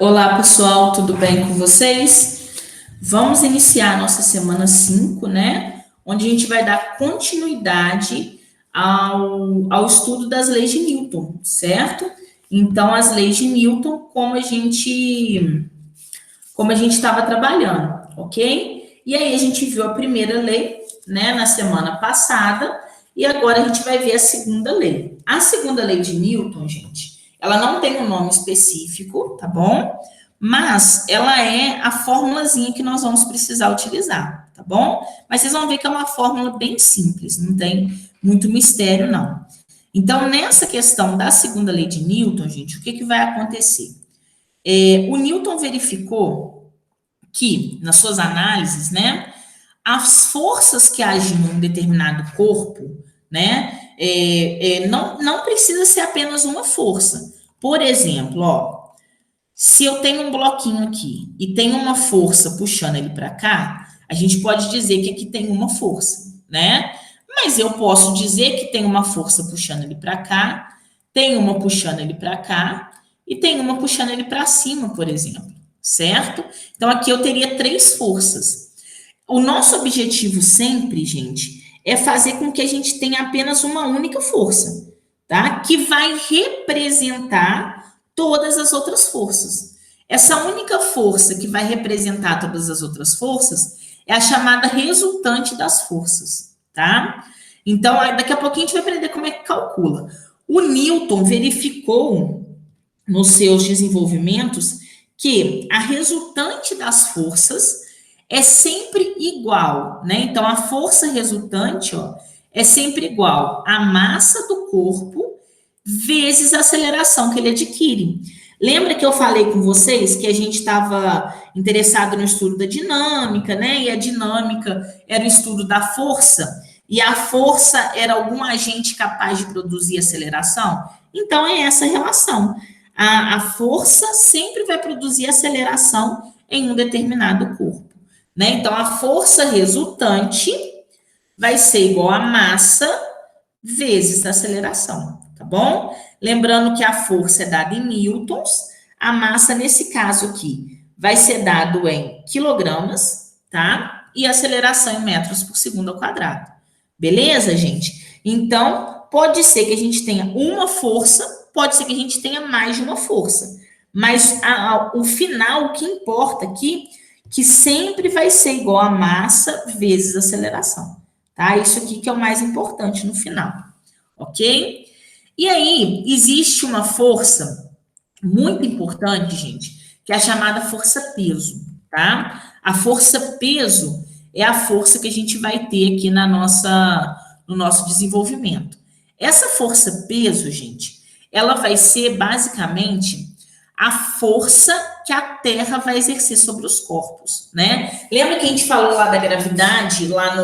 Olá, pessoal, tudo bem com vocês? Vamos iniciar a nossa semana 5, né? Onde a gente vai dar continuidade ao estudo das leis de Newton, certo? Então, as leis de Newton, como a gente estava trabalhando, ok? E aí a gente viu a primeira lei, né, na semana passada, e agora a gente vai ver a segunda lei. A segunda lei de Newton, gente, ela não tem um nome específico, tá bom? Mas ela é a formulazinha que nós vamos precisar utilizar, tá bom? Mas vocês vão ver que é uma fórmula bem simples, não tem muito mistério, não. Então, nessa questão da segunda lei de Newton, gente, o que, que vai acontecer? O Newton verificou que, nas suas análises, né, as forças que agem em um determinado corpo, né, não precisa ser apenas uma força. Por exemplo, ó, se eu tenho um bloquinho aqui e tem uma força puxando ele para cá, a gente pode dizer que aqui tem uma força, né? Mas eu posso dizer que tem uma força puxando ele para cá, tem uma puxando ele para cá e tem uma puxando ele para cima, por exemplo, certo? Então aqui eu teria três forças. O nosso objetivo sempre, gente, é fazer com que a gente tenha apenas uma única força, tá? Que vai representar todas as outras forças. Essa única força que vai representar todas as outras forças é a chamada resultante das forças, tá? Então, daqui a pouquinho a gente vai aprender como é que calcula. O Newton verificou nos seus desenvolvimentos que a resultante das forças é sempre igual, né? Então, a força resultante, ó, é sempre igual à massa do corpo vezes a aceleração que ele adquire. Lembra que eu falei com vocês que a gente estava interessado no estudo da dinâmica, né? E a dinâmica era o estudo da força, e a força era algum agente capaz de produzir aceleração? Então, é essa relação. A força sempre vai produzir aceleração em um determinado corpo, né? Então, a força resultante vai ser igual a massa vezes a aceleração, tá bom? Lembrando que a força é dada em newtons, a massa, nesse caso aqui, vai ser dado em quilogramas, tá? E a aceleração em metros por segundo ao quadrado. Beleza, gente? Então, pode ser que a gente tenha uma força, pode ser que a gente tenha mais de uma força. Mas o final, o que importa aqui, que sempre vai ser igual a massa vezes a aceleração. Tá? Isso aqui que é o mais importante no final, ok? E aí, existe uma força muito importante, gente, que é a chamada força-peso, tá? A força-peso é a força que a gente vai ter aqui no nosso desenvolvimento. Essa força-peso, gente, ela vai ser basicamente a força que a Terra vai exercer sobre os corpos, né? Lembra que a gente falou lá da gravidade, lá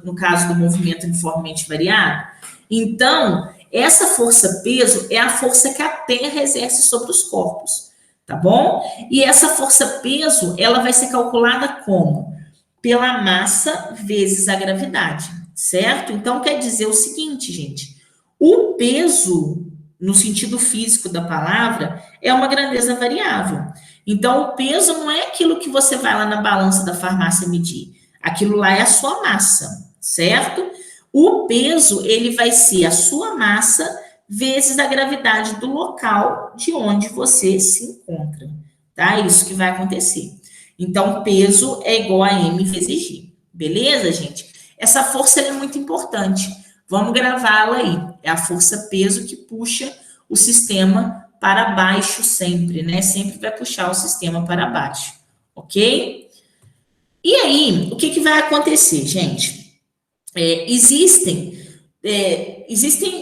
no caso do movimento uniformemente variado? Então, essa força-peso é a força que a Terra exerce sobre os corpos, tá bom? E essa força-peso, ela vai ser calculada como? Pela massa vezes a gravidade, certo? Então, quer dizer o seguinte, gente, o peso, no sentido físico da palavra, é uma grandeza variável. Então, o peso não é aquilo que você vai lá na balança da farmácia medir. Aquilo lá é a sua massa, certo? O peso, ele vai ser a sua massa vezes a gravidade do local de onde você se encontra, tá? É isso que vai acontecer. Então, peso é igual a m vezes g. Beleza, gente? Essa força é muito importante. Vamos gravá-la aí. É a força-peso que puxa o sistema para baixo sempre, né? Sempre vai puxar o sistema para baixo, ok? E aí, o que vai acontecer, gente? Existem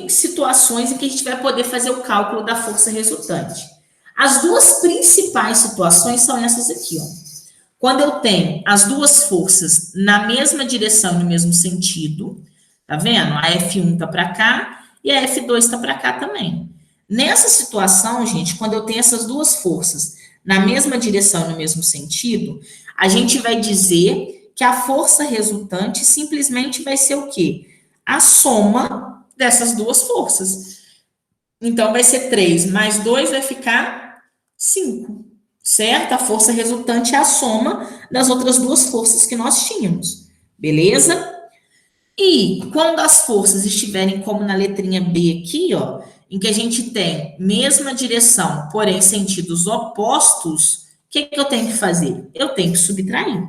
situações em que a gente vai poder fazer o cálculo da força resultante. As duas principais situações são essas aqui, ó. Quando eu tenho as duas forças na mesma direção e no mesmo sentido, tá vendo? A F1 tá para cá e a F2 tá para cá também. Nessa situação, gente, quando eu tenho essas duas forças na mesma direção e no mesmo sentido, a gente vai dizer que a força resultante simplesmente vai ser o quê? A soma dessas duas forças. Então, vai ser 3 mais 2 vai ficar 5, certo? A força resultante é a soma das outras duas forças que nós tínhamos, beleza? E quando as forças estiverem como na letrinha B aqui, ó, em que a gente tem mesma direção, porém sentidos opostos, o que que eu tenho que fazer? Eu tenho que subtrair,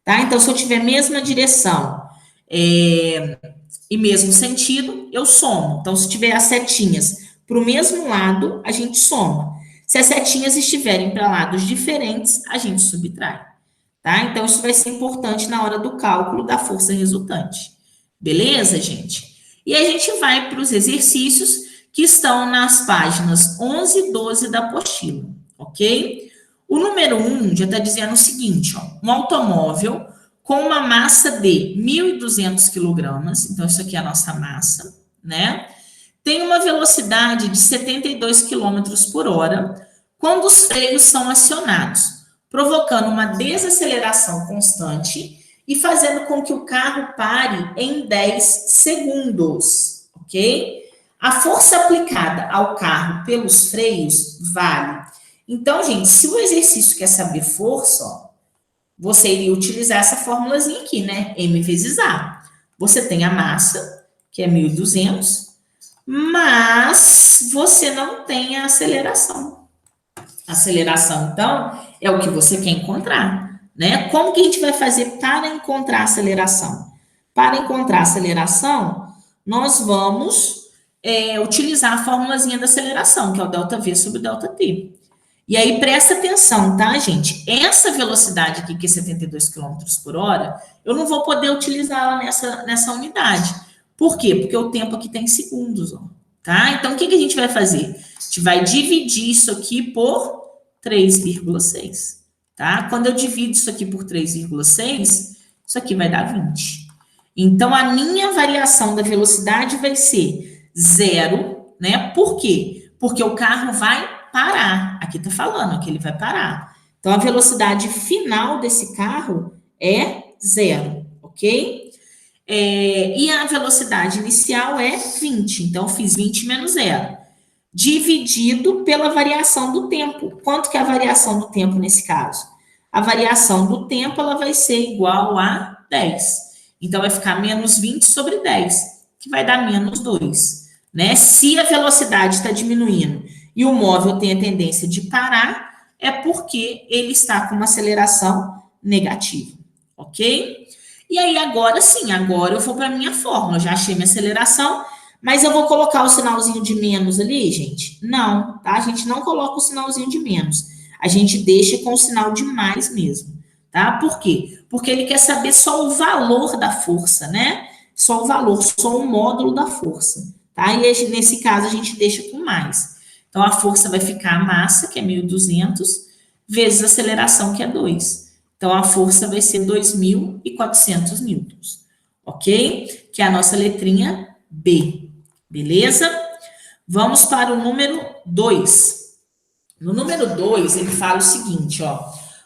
tá? Então, se eu tiver mesma direção e mesmo sentido, eu somo. Então, se tiver as setinhas para o mesmo lado, a gente soma. Se as setinhas estiverem para lados diferentes, a gente subtrai, tá? Então, isso vai ser importante na hora do cálculo da força resultante. Beleza, gente? E a gente vai para os exercícios que estão nas páginas 11 e 12 da apostila, ok? O número 1 já está dizendo o seguinte, ó, um automóvel com uma massa de 1.200 quilogramas, então isso aqui é a nossa massa, né? Tem uma velocidade de 72 quilômetros por hora quando os freios são acionados, provocando uma desaceleração constante e fazendo com que o carro pare em 10 segundos, ok? A força aplicada ao carro pelos freios vale. Então, gente, se o exercício quer saber força, ó, você iria utilizar essa formulazinha aqui, né? M vezes A. Você tem a massa, que é 1.200, mas você não tem a aceleração. A aceleração, então, é o que você quer encontrar, né? Como que a gente vai fazer para encontrar a aceleração? Para encontrar a aceleração, nós vamos utilizar a formulazinha da aceleração, que é o ΔV sobre ΔT. E aí, presta atenção, tá, gente? Essa velocidade aqui, que é 72 quilômetros por hora, eu não vou poder utilizá-la nessa unidade. Por quê? Porque o tempo aqui tem segundos, ó, tá? Então, o que a gente vai fazer? A gente vai dividir isso aqui por 3,6, tá? Quando eu divido isso aqui por 3,6, isso aqui vai dar 20. Então, a minha variação da velocidade vai ser zero, né? Por quê? Porque o carro vai parar. Aqui tá falando que ele vai parar. Então, a velocidade final desse carro é zero, ok? E a velocidade inicial é 20. Então, eu fiz 20 menos zero. Dividido pela variação do tempo. Quanto que é a variação do tempo nesse caso? A variação do tempo ela vai ser igual a 10. Então, vai ficar menos 20 sobre 10, que vai dar menos 2. Né? Se a velocidade está diminuindo e o móvel tem a tendência de parar, é porque ele está com uma aceleração negativa, ok? E aí, agora sim, agora eu vou para a minha fórmula. Eu já achei minha aceleração, mas eu vou colocar o sinalzinho de menos ali, gente? Não, tá? A gente não coloca o sinalzinho de menos. A gente deixa com o sinal de mais mesmo, tá? Por quê? Porque ele quer saber só o valor da força, né? Só o valor, só o módulo da força, tá? E nesse caso a gente deixa com mais. Então, a força vai ficar a massa, que é 1.200, vezes a aceleração, que é 2. Então, a força vai ser 2.400 newtons, ok? Que é a nossa letrinha B, beleza? Vamos para o número 2. No número 2, ele fala o seguinte, ó.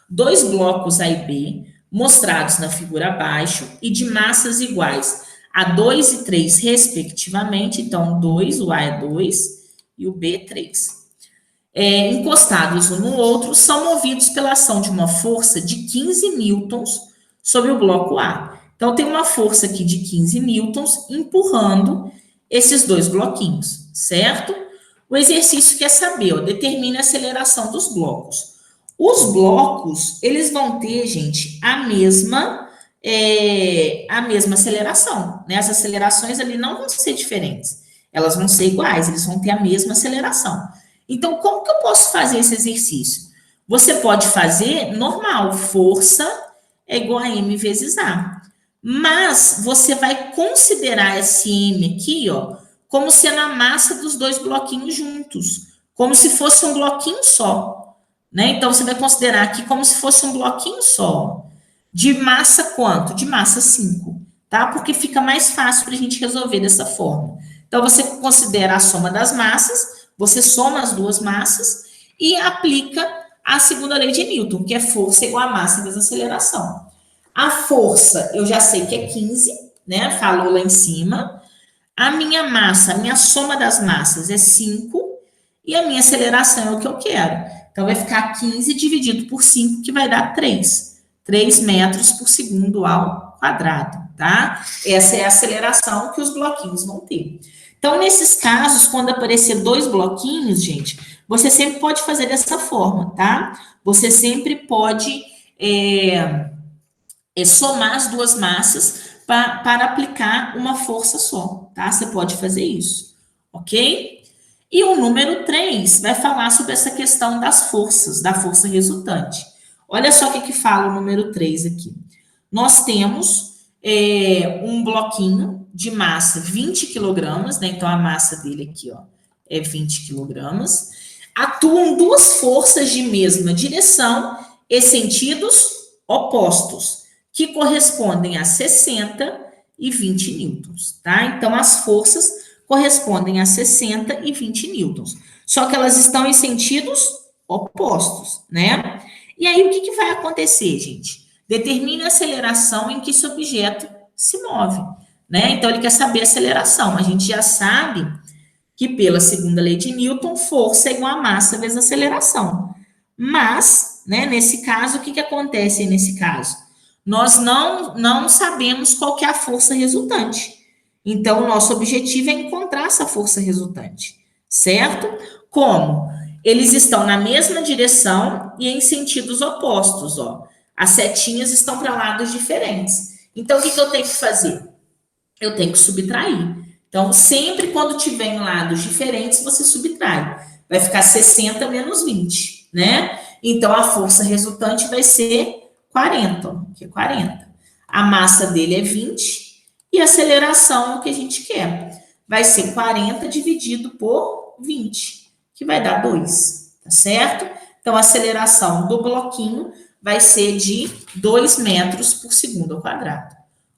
2 blocos A e B, mostrados na figura abaixo, e de massas iguais a 2 e 3, respectivamente. Então, 2, o A é 2 e o B é 3. Encostados um no outro, são movidos pela ação de uma força de 15 newtons sobre o bloco A. Então, tem uma força aqui de 15 newtons empurrando esses dois bloquinhos, certo? O exercício quer saber, ó, determine a aceleração dos blocos. Os blocos, eles vão ter, gente, a mesma aceleração, né? As acelerações ali não vão ser diferentes, elas vão ser iguais, eles vão ter a mesma aceleração. Então, como que eu posso fazer esse exercício? Você pode fazer normal, força é igual a M vezes A. Mas você vai considerar esse M aqui, ó, como sendo a massa dos dois bloquinhos juntos, como se fosse um bloquinho só, né? Então, você vai considerar aqui como se fosse um bloquinho só. De massa quanto? De massa 5, tá? Porque fica mais fácil para a gente resolver dessa forma. Então, você considera a soma das massas, você soma as duas massas e aplica a segunda lei de Newton, que é força igual a massa vezes aceleração. A força, eu já sei que é 15, né? Falou lá em cima. A minha massa, a minha soma das massas é 5. e a minha aceleração é o que eu quero. Então, vai ficar 15 dividido por 5, que vai dar 3. 3 metros por segundo ao quadrado, tá? Essa é a aceleração que os bloquinhos vão ter. Então, nesses casos, quando aparecer 2 bloquinhos, gente, você sempre pode fazer dessa forma, tá? Você sempre pode somar as 2 massas para aplicar uma força só, tá? Você pode fazer isso, ok? E o número 3 vai falar sobre essa questão das forças, da força resultante. Olha só o que fala o número 3 aqui. Nós temos um bloquinho de massa 20 quilogramas, né? Então, a massa dele aqui, ó, é 20 quilogramas. Atuam 2 forças de mesma direção e sentidos opostos, que correspondem a 60 e 20 newtons, tá? Então, as forças correspondem a 60 e 20 newtons. Só que elas estão em sentidos opostos, né? E aí, o que vai acontecer, gente? Determine a aceleração em que esse objeto se move, né? Então, ele quer saber a aceleração. A gente já sabe que, pela segunda lei de Newton, força é igual a massa vezes aceleração. Mas, né, nesse caso, o que acontece nesse caso? Nós não sabemos qual que é a força resultante. Então, o nosso objetivo é encontrar essa força resultante, certo? Como? Eles estão na mesma direção e em sentidos opostos, ó. As setinhas estão para lados diferentes. Então, o que eu tenho que fazer? Eu tenho que subtrair. Então, sempre quando tiver em lados diferentes, você subtrai. Vai ficar 60 menos 20, né? Então, a força resultante vai ser 40, que é 40. A massa dele é 20 e a aceleração é o que a gente quer. Vai ser 40 dividido por 20, que vai dar 2, tá certo? Então, a aceleração do bloquinho vai ser de 2 metros por segundo ao quadrado.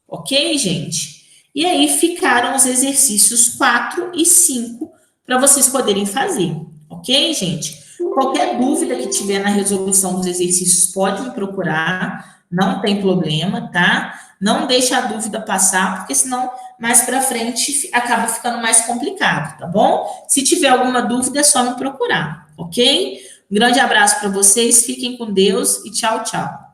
Ok, gente? E aí ficaram os exercícios 4 e 5 para vocês poderem fazer. Ok, gente? Qualquer dúvida que tiver na resolução dos exercícios, pode me procurar, não tem problema, tá? Não deixe a dúvida passar, porque senão mais para frente acaba ficando mais complicado, tá bom? Se tiver alguma dúvida, é só me procurar, ok? Um grande abraço para vocês, fiquem com Deus e tchau, tchau.